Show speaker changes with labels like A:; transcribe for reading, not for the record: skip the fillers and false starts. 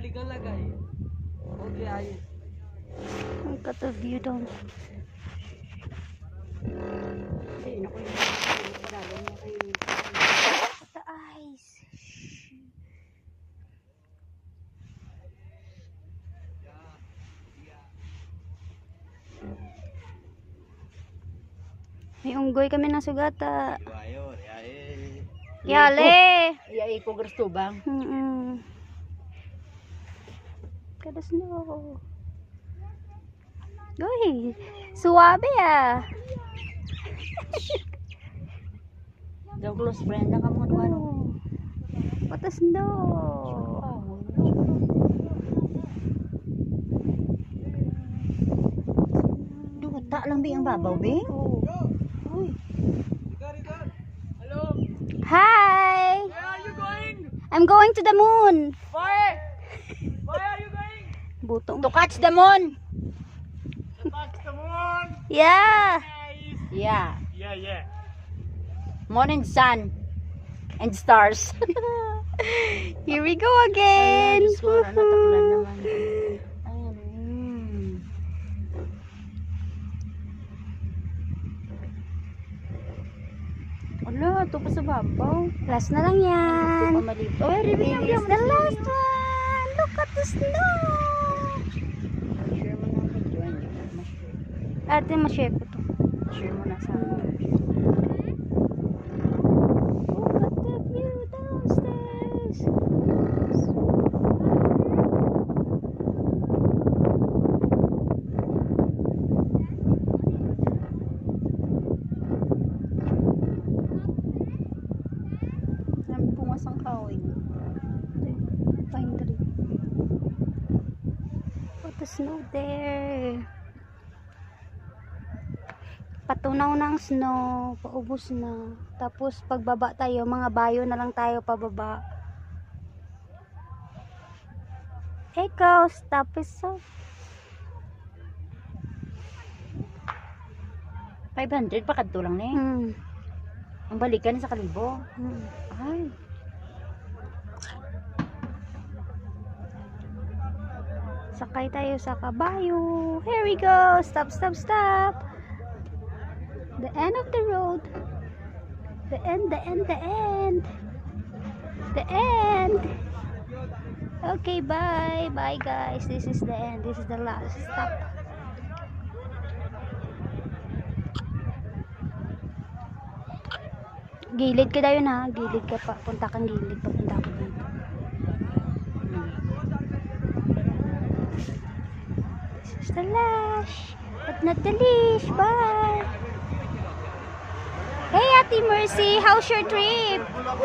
A: निकल लगा ये ओके आइए
B: Look at the view down. The eyes. May unggoy kami ng sugata. Yale!
A: या एक को ग्रस्तो bang
B: Kadas no. Uy, suwabe ah.
A: jauh close friend na kamu dua no
B: Patas no.
A: duh tak lang bi ang babaw bi uy
B: Hi.
A: where are you going
B: I'm going to the moon.
A: where are you going
B: Butong.
A: to catch the moon to catch the moon
B: Yeah.
A: yeah moon and sun and stars
B: Here we go again.
A: Ala, ito pa sa babaw.
B: Last na lang yan.
A: Oh,
B: This is the last one. Look at the snow.
A: Share mo na video, hindi ko ma-share.
B: Ate, ma-share ko to.
A: Share mo na sa
B: Look at the view downstairs.
A: Sabi bungas ang kahoy.
B: Pine tree. What the snow there. Patunaw ng snow, paubos na. Tapos pagbaba tayo, mga bayo na lang tayo pababa. Echo, stop it so.
A: 500 pa kadto lang ni. Ang balikan sa kalibo. Ay.
B: Sakay tayo sa kabayo. Here we go. Stop, stop, stop. The end of the road. The end, the end, the end. The end. Okay, bye. Bye, guys. This is the end. This is the last stop. Gilid ka daw yun ha. Gilid ka pa. Punta kang gilid. Papunta ko dito. This is the last. But not the least. Bye. Hey, Ate Mercy. How's your trip?